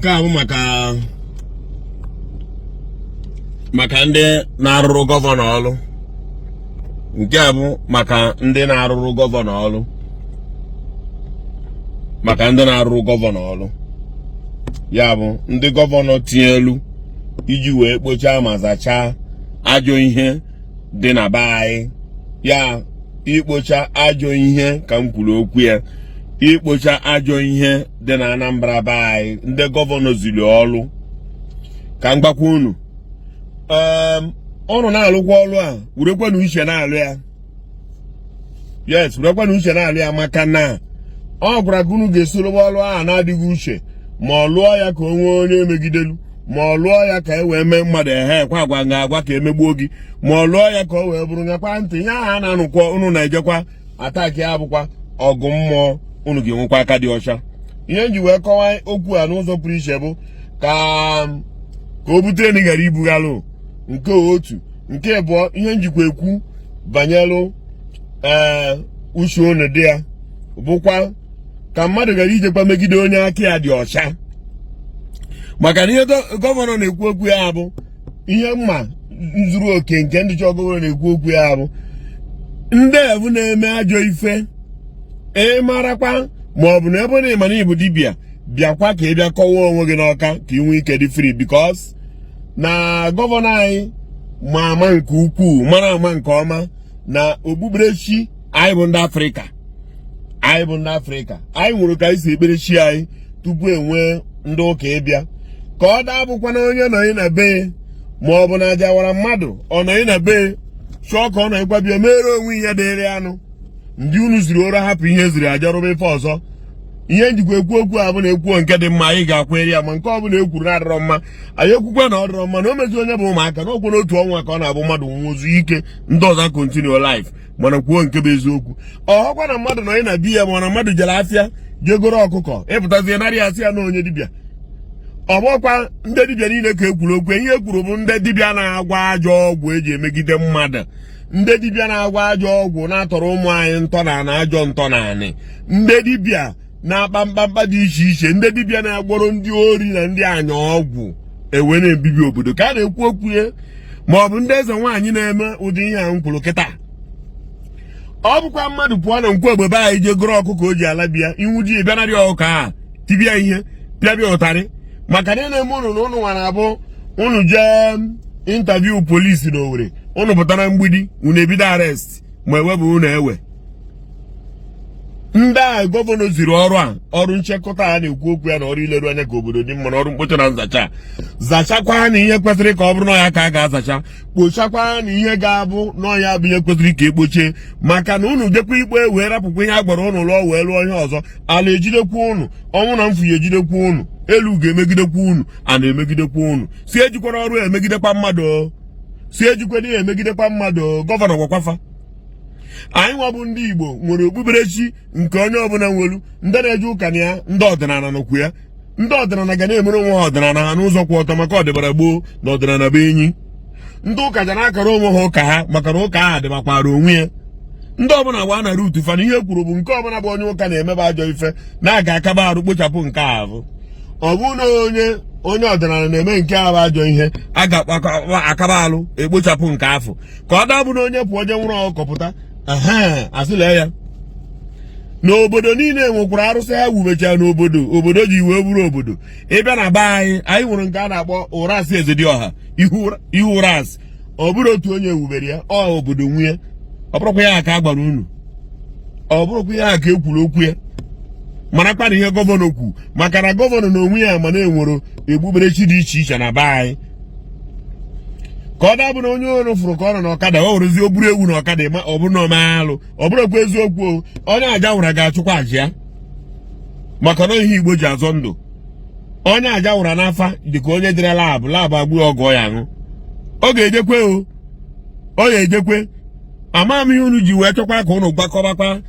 nke a bụ maka ndị na-arụrụ gọvanọ ọrụ. Nke a bụ maka ndị na-arụrụ gọvanọ ọrụ. Maka ndị na-arụrụ gọvanọ ọrụ. Ya bụ ndị gọvanọ tinye elu iji wee kpochaa ma zachaa ajọ ihe dị na be anyị. Ya ikpocha ajọ ihe ka m kwuru okwu ya. Ikpocha ajọ ihe dị na Anambra be anyị. Ndị gọvanọ ziri ọrụ. Ka m gbakwa unu. Ọrụ na-alụkwa ọrụ a, werekwanụ uche na-alụ ya. Yes, werekwanụ uche na-alụ ya maka na ọ gwara gị unu ga-esoro ọrụ a na-adịghị uche, ma ọ lụọ ya ka o nwee onye emegidelu, ma ọ lụọ ya ka e wee mee mmadụ kwa agwa nga-agwa ka emegbuo gị, ma ọ lụọ ya ka o wee bụrụ nyakwa ntị ya ha na-anụkwa unu na-ejekwa ataki ya bụkwa ọgụ mmụọ, unu ga-enwekwa aka dị ọcha. Ihe nji wee kọwaa okwu a n'ụzọ pụrụ iche bụ ka o butere na ị ghara ibughalụ. Nke otu. Nke abụọ, ihe njikwa ekwu banyelụ uche unu dị ya bụkwa ka mmadụ gara ijekwa megide onye aka ya dị ọcha. Maka na ihe gọvanọ na-ekwu okwu ya bụ ihe mma nzuru oke nke ndị chọọ gọvanọ na-ekwu okwu ya bụ ndị ebu na-eme ajọ ife marakwa ma ọ bụ na ebe na ịma na ịbụ dibịa bịakwa ka ị bịa kọwaa onwe gị n'ọka ka ị nwee ike dị free, because na gọvanọ anyị ma ama nke ukwuu mara ama nke ọma na okpukperechi anyị bụ ndị Afrịka. Anyị bụ ndị Afrịka. Anyị nwere ka anyị si ekpere chi anyị tupu enwee ndị ụka ịbịa. Ka ọ daa bụkwa na onye nọghị na be ma ọ bụ na ajawara mmadụ ọ nọghị na be chọọ ka ọ nọghịkwa bịa mere onwe ihe dịrị anụ. Ndị unu ziri ụra hapụ ihe ziri aja rụba ife ọzọ. Ihe njikwa ekwu okwu a bụ na ekwuo nke dị mma anyị ga-akwere ya, ma nke ọ bụla ekwuru na-adịrọ mma anyị ekwukwe na ọ dịrọ mma na o mezi onye bụ ụmụaka na okwu n'otu ọnwa ka ọ na-abụ mmadụ nwụzu ike ndị ọzọ continue life, mana kwuo nke bụ eziokwu. Ọhọkwa na mmadụ nọ na di ya, ma na mmadụ jere afịa jegoro ọkụkọ ịpụtazie narị asị ya na onye dibịa. Ọ bụkwa ndị dibịa niile ka ekwuru okwu. Ihe ekwuru bụ ndị dibịa na-agwa ajọ ọgwụ eji emegide mmadụ, ndị dibịa na-agwa ajọ ọgwụ na-atọrọ ụmụ anyị ntọnanị ajọ ntọnanị, ndị dibịa na-akpa mkpamkpa dị iche iche, ndị dibịa na-agboro ndị ori na ndị anya ọgwụ ewe na-ebibi obodo ka a na-ekwu okwu ya, ma ọ bụ ndị eze nwaanyị na-eme ụdị ihe ahụ kwuru kịta. Ọ bụkwa mmadụ pụọ na nkwu egbe be anyị jegoro ọkụkọ o ji ala bịa iwu ji bịanarị ọkụkọ a tibịa ihe pịabịa ụtarị, maka na na-eme unu na unu nwara abụ unu jee intaviu polisi na Owerri, unu pụtara mgbidi unu ebido arrest ma ewebụ unu ewe. Ndị a gọvanọ ziri ọrụ nchekọta a na-ekwu okwu ya na ọrụ ileru anya ka obodo dị mma na ọrụ mkpocha na nzacha. Zachakwa na ihe kwesịrị ka ọ bụrụ n'ọya ka a ga-azacha, kpochakwa na ihe ga-abụ n'ọya bụ ihe kwesịrị ka ekpochie, maka na unu jekwa ikpe wee rapụkwa ihe a gbara unu lụọ wee lụọ ihe ọzọ. Ala ejidekwa unu, ọnwụ na mfu ya ejidekwa unu, elu ga-emegidekwa unu, a na-emegidekwa unu. Si ejikwara ọrụ emegidekwa mmadụ, si ejikwana ihe emegidekwa mmadụ. Gọvanọ gwakwafa anyị nwa bụ ndị Igbo nwere okpukperechi nke onye ọbụla nwelu, ndị na-eje ụka na ya, ndị ọdịnala nọkwu ya. Ndị ọdịnala ga na-emere onwe ha ọdịnala ha n'ụzọ kwụ ọtọ maka ọdịbara gboo na ọdịnala be enyi. Ndị ụka ga na-akara onwe ha ụka ha maka na ụka ha dịbakwara onwe ya. Ndị ọbụla gba na rutu fa na ihe kwuru bụ nke ọbụla bụ onye ụka na-emebe ajọ ife na-aga akaba arụ kpochapụ nke ahụ. Ọ bụ na onye ọdịnala na-eme nke ahụ ajọ ihe a ga-akpa akaba alụ ekpochapụ nke afọ. Ka ọ dabụ na onye pụọ onye nwụrụ ọkọpụta asịla ya n'obodo niile nwekwara arụsị ha wubechara n'obodo, obodo ji wee bụrụ obodo. Ịbịa na be anyị nwere nke a na-akpọ ụrasị Ezedioha, ihu ụrasị. Ọ bụrụ otu onye wubere ya, ọ obodo nwunye. Ọ bụrụkwa ya ka a gbara unu, ọ bụrụkwa ya ka ekwuru okwu ya. Marakwa na ihe gọvanọ kwu, maka na gọvanọ na onwe ya ma na-enwere okpukperechi dị iche iche na be anyị. Ka ọ dabụ na onye ọrụ fụrụ ka ọ nọ n'ọkada o werezi o buru ewu n'ọkada ma ọ bụrụ na ọmaalụ, ọ bụrụkwa eziokwu onye aja wụra ga-achụkwa aja ya, maka na ihe Igbo ji azọ ndụ. Onye aja wụra n'afa dịka onye jere labụ agbụ ọgọ ya aṅụ, ọ ga-ejekwe ọ ga-ejekwe. Ama m ihe unu ji wee chọkwa ka unu gbakọbakwa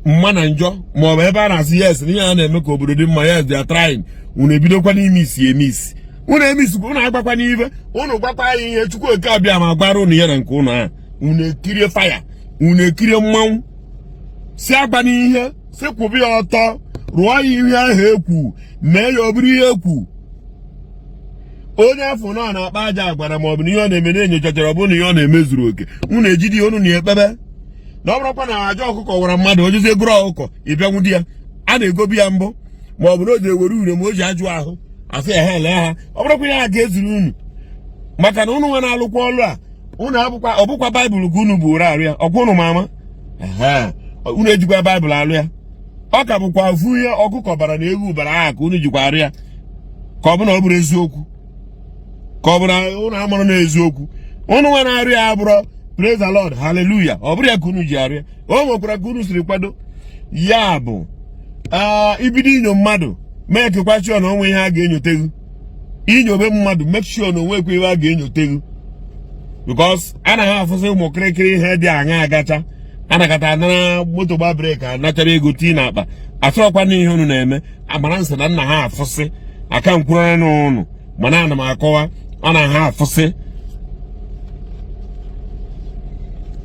mma na njọ, ma ọ bụ ebe a na-asị yes na ihe a na-eme ka obodo dị mma, yes they are trying. Unu ebidokwa n'ime isi emisi, unu emisikwa unu agbakwa n'ife, unu gbakwa anyị ihe Chukwu oke abịa ma gbara unu ya na nke unu a. Unu ekirie faya, unu ekirie mmanwụ, si agba n'ihe, si kwụbụ ya ọtọ, rụọ ya ihe ahụ ekwu, mee ya ọ bụrụ ihe ekwu. onye afọ nọ na-akpa aja agwara ma ọ bụ na ihe ọ na-eme na-enyochachara ọ bụ na ihe ọ na-emezuru oke unu ejide unu na-ekpebe na ọ bụrụkwa na aja ọkụkọ gwara mmadụ ojezie egoro ọkụkọ ịbịanwu di ya a na-egobi ya mbụ ma ọ bụ na o ji ewere ure ma o ji ajụ ahụ asị ya ha ele ha ọ bụrụkwa ya ga-ezuru unu maka na unu nwe na-alụkwa ọlụ a unu ọ bụkwa baịbụl ka unu bụrụ arụ ya ọkwa unu mama unu ejikwa baịbụl alụ ya ọ ka bụkwa ofu ihe ọkụkọ bara na ewu bara aha ka unu jikwa arụ ya ka ọ bụ na ọ bụrụ eziokwu ka ọ bụrụ unu amụrụ na eziokwu unu nwe na-arụ ya abụrụ praise the Lord hallelujah ọ bụrụ ya ka unu ji arụ ya o nwekwara ka unu siri kwado ya bụ ibido inyo mmadụ mee kekwa sure na onwe ihe a ga-enyoteghu inyobe mmadụ make sure na onwekwa ihe a ga-enyoteghu because a na ha afụsị ụmụ kịrịkịrị ihe dị aṅa agacha anakata anara moto gba breki anachara ego tii na akpa achọrọkwa na ihe unu na-eme amara nsị na nna ha afụsị aka nkwurara n'ụnụ mana ana m akọwa ọ na ha afụsị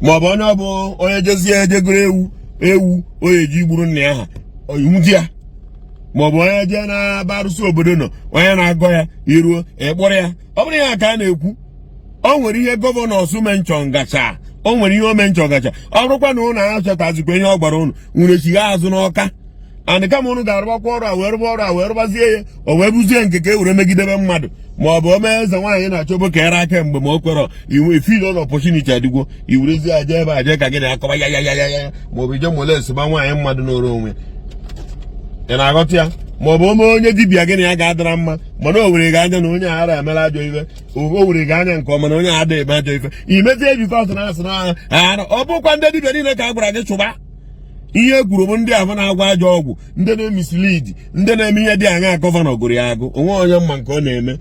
maọbụ onye ọ bụ onye jezie ejegoro ewu onye ji gburu nna ya ha iwu di ya maọbụ onye jee na-aba arụsị obodo nọ onye na-agọ ya iruo ịkpọrọ ya ọ bụrụ ya ka a na-ekwu o nwere ihe gọvanọ Sumenchọ ngacha o nwere ihe omenchọ gacha ọ bụrụkwa na ụnụ achọtazikwa ihe ọ gbara ụnụ nwere chigha azụ n'ọka andị kama ụnụ ga-arụbakwa ọrụ a wee rụba ọrụ a wee rụbazie ya o wee buzie nke ka e were megidebe mmadụ ma ọ bụ o mee eze nwaanyị na-achọbo ka ere aka mgbe ma o kwere iwe fil ọzọ opportunity adịgwo iwerezi aja ebe aja ka gị na-akọba ya ma ọ bụ ije moles ba nwaanyị mmadụ n'oro onwe ị na-aghọta ya ma ọ bụ ome onye dibịa gị na ya ga-adara mma mana o were gị anya na onye aghara emela ajọ ife o were gị anya nke ọma na onye ada eme ajọ ife imezie bikọs na asị na ọ bụkwa ndị dibịa niile ka a gwara gị chụba ihe kwuru bụ ndị ahụ na-agwa ajọ ọgwụ ndị na-emislid ndị na-eme ihe dị anya gọvanọ gụrụ ya agụ onwe onye mma nke ọ na-eme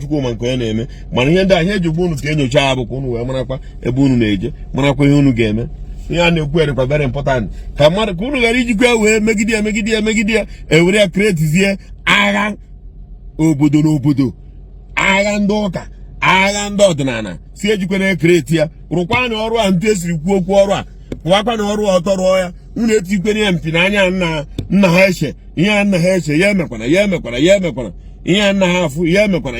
Chukwuma nke ọ na-eme mana ihe ndị ahụ ejikwa unu ka enyocha abụ ka unu wee marakwa ebe unu na-eje marakwa ihe unu ga-eme ihe a na-ekwu erikwa very important ka mmadụ ka unu ghara ijikwa wee megide ya ewere ya kretizie agha obodo n'obodo agha ndị ụka agha ndị ọdịnala si ejikwa na-ekreti ya rụkwa na ọrụ a ntụ esiri kwuo okwu ọrụ a rụwakwa na ọrụ ọtọ rụọ ya unu etikwere ya mpi n'anya nna ha eche ihe a nna ha eche ya emekwana ihe a nna ha afụ ya emekwana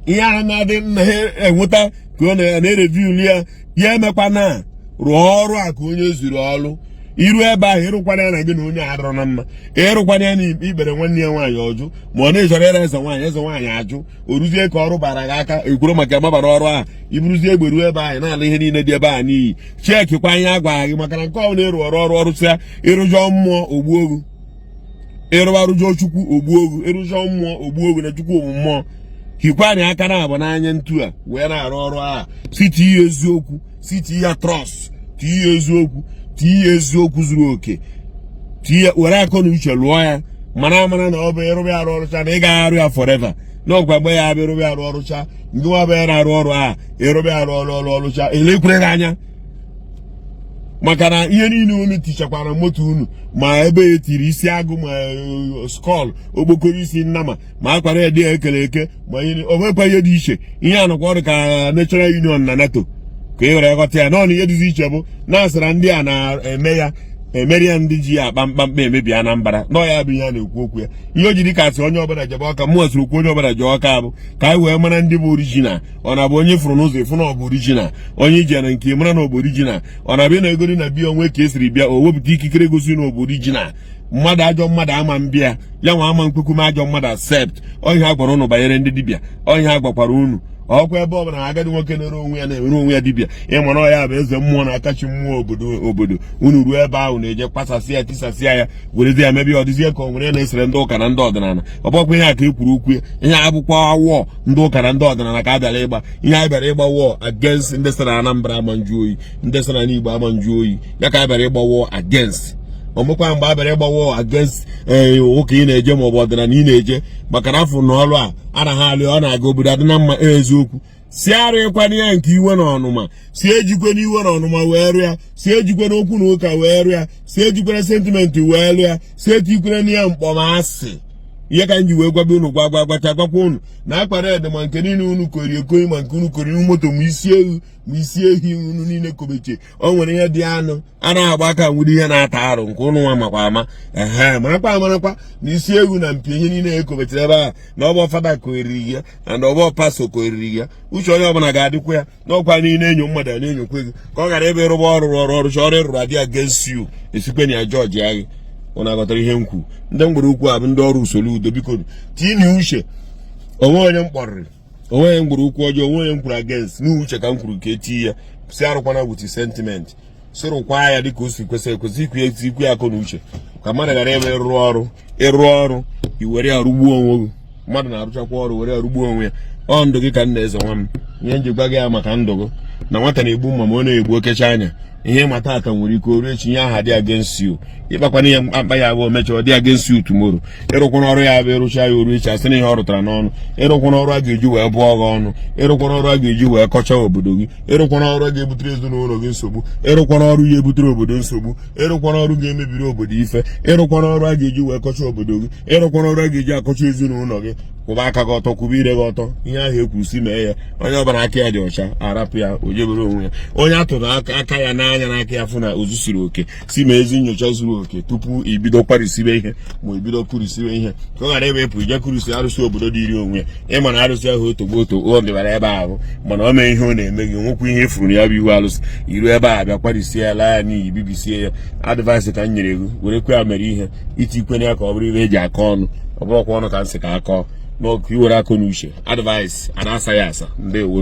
ihe a na-adị nna ha enweta ka ọ na-ereviu ya emekwana rụọ ọrụ a ka onye zuru ọrụ iru ebe ahụ ịrụkwana ya na gị na onye adọrọ na mma ịrụkwana ya na ikpere nwanne ya nwaanyị ọjụ ma ọ na-ejọrọ ere eze nwaanyị ajụ o ruzie ka ọrụ bara gị aka ekwuru maka mabara ọrụ ahụ iburuzie egbe ruo ebe ahụ na-ala ihe niile dị ebe ahụ n'iyi chekikwa ihe a gwara gị maka na nke ọbụla ịrụ ọrụsịa ịrụjọ mmụọ ogbuogu ịrụbarụjọ chukwu ogbuogu ịrụjọ mmụọ ogbuogu na chukwu bụ mmụọ hikwani aka na abụ n'anya ntu a wee na-arụ ọrụ ahụ site ihe eziokwu site ihe trọst ihe eziokwu tinye eziokwu zuru oke tinye were akọ na uche lụọ ya mara na ọ bụ ịrụba ya arụ ọrụcha na ị gaghị arụ ya forever na ọgwa mgbe ya abịa ịrụba ya arụ ọrụcha ndị nwa bụ ya na-arụ ọrụ a ịrụba ya arụ ọrụcha elekwere gị anya maka na ihe niile unu tichakwara moto unu ma ebe e tiri isi agụ ma skọl okpokoro isi nnama ma akwara ya dị ekele eke ma o nwekwa ihe dị iche ihe anọkwa ọrụ ka Natural Union na NATO ka ị were ghọta ya nọ na ihe dịzi iche bụ na-asịra ndị a na-eme ya emeri ya ndị ji ya akpa mkpamkpa emebi Anambra nọ ya bụ ihe a na-ekwu okwu ya ihe o jiri kasị onye ọbụla jebe ọka mụ sịrị okwu onye ọbụla ji ọka bụ ka anyị wee mara ndị bụ orijinal ọ na-abụ onye fụrụ n'ụzọ ịfụ na ọ bụ orijinal onye ije na nke mara na ọ bụ orijinal ọ na-abịa na egori na bịa onwe ka esiri bịa o wepụta ikikere gosi na ọ bụ orijinal mmadụ ajọ mmadụ ama mbịa ya nwa ama mkpekume ajọ mmadụ accept onye ha gwara ụnụ banyere ndị dibịa onye ha gwakwara unu ọkwa ebe ọ bụla agadi nwoke na-ere onwe ya na-ewere onwe ya dibịa ịmara ọya bụ eze mmụọ na-akachi mmụọ obodo unu ruo ebe ahụ na-eje kpasasịa ya tisasịa ya werezi ya mebi ọdịzie ka o nwere na-esere ndị ụka na ndị ọdịnala ọ bụkwa ihe a ka e kwuru okwu ya ihe abụkwa wọọ ndị ụka na ndị ọdịnala ka a bịara ịgba ihe a bịara ịgba wọọ against ndị sị na Anambra ama nju oyi ndị sị na Igbo ama nju oyi ya ka a bịara ịgba wọọ against ọmụkwa mgbe a bịara ịgba wọọ against ụka ị na-eje maọbụ ọdịnala ị na-eje maka na afọ n'ọrụ a na ha alụ ọ na-aga obodo adị na mma eziokwu si arịkwana ya nke iwe na ọnụma si ejikwe n'iwe na ọnụma wee rụọ ya si ejikwe n'okwu na ụka wee rụọ ya si ejikwe na sentimenti wee rụọ ya si etikwere na ya mkpọmasị ihe ka nji wee gwabe unu gwakwa unu na akpara ede ma nke niile unu kori ekoi ma nke unu kori moto ma isi ewu ma isi ehi unu niile kobeche o nwere ihe dị anụ a na-agba aka nwere ihe na-ata arụ nke unu nwa makwa ama marakwa na isi ewu na mpi ihe niile ekobechara ebe a na ọbọ fada koeriri ya na ọbọ paso koeriri ya uche onye ọbụla ga-adịkwa ya n'ọkwa niile enyo mmadụ a na-enyokwa gị ka ọ gara ebe rụba ọrụ chọrọ ịrụrụ adị against you esikwe na ya jọji agha ọ na-agọtara ihe m kwu ndị mgbere ukwu a bụ ndị ọrụ Soludo biko tinye uche onwe onye mkpọrịrị onwe onye mgbere ukwu ọjọọ onwe onye m kwuru against n'uche ka m kwuru ka etinye ya si arụkwana with sentiment si rụkwa ya dịka o si kwesị ekwesị ikwu ya akọ na uche ka mmadụ ghara ebe ịrụ ọrụ i were ya rụgbuo onwe gị mmadụ na-arụchakwa ọrụ were ya rụgbuo onwe ya ọ ndụ gị ka nna eze nwa m ihe njikwa gị ya maka ndụ gị na nwata na-egbu mma ma ọ na-egbu okecha anya ihe mata aka nwere ike oru echi ihe aha dị against you ịkpakwana ihe mkpa ya abụọ mechaa ọ dị against you tomorrow ịrụkwana ọrụ ya bụ ịrụcha ya oru echi asị na ihe ọ rụtara n'ọnụ ịrụkwana ọrụ a ga-eji wee bụọ gị ọnụ ịrụkwana ọrụ a ga-eji wee kọchaa obodo gị ịrụkwana ọrụ a ga-ebutere ezinụlọ gị nsogbu ịrụkwana ọrụ ya ebutere obodo nsogbu ịrụkwana ọrụ ga-emebiri obodo ife ịrụkwana ọrụ a ga-eji wee kọchaa obodo gị ịrụkwana ọrụ a ga-eji akọcha ezinụlọ gị kwụba aka gị ọtọ kwụba ire gị ọtọ ihe ahụ ekwuru si mee ya onye ọbara aka ya dị ọcha arapụ ya o jebere onwe ya onye atụrụ aka ya n'anya n'aka ya fụ na ozu siri oke si ma ezi nyocha zuru oke tupu ibido kwarisibe ihe ma ibido kurisibe ihe ka ọ ghara ebe ịpụ ije kurisi arụsị obodo dị iri onwe ya ịma na arụsị ahụ otogbo ọ dịbara ebe ahụ mana o mee ihe ọ na-eme gị nwekwa ihe efuru ya bụ ihu arụsị iru ebe a bịa kwarisie ya laa ya n'iyi bibisie ya advaịsị ka m nyere gị werekwa ya mere ihe iti ikwene ya ka ọ bụrụ ihe eji aka ọnụ ọ bụrụkwa ọnụ ka nsị ka akọ n'ọkụ iwere akọ n'uche advaịsị a na-asa ya asa ndewo.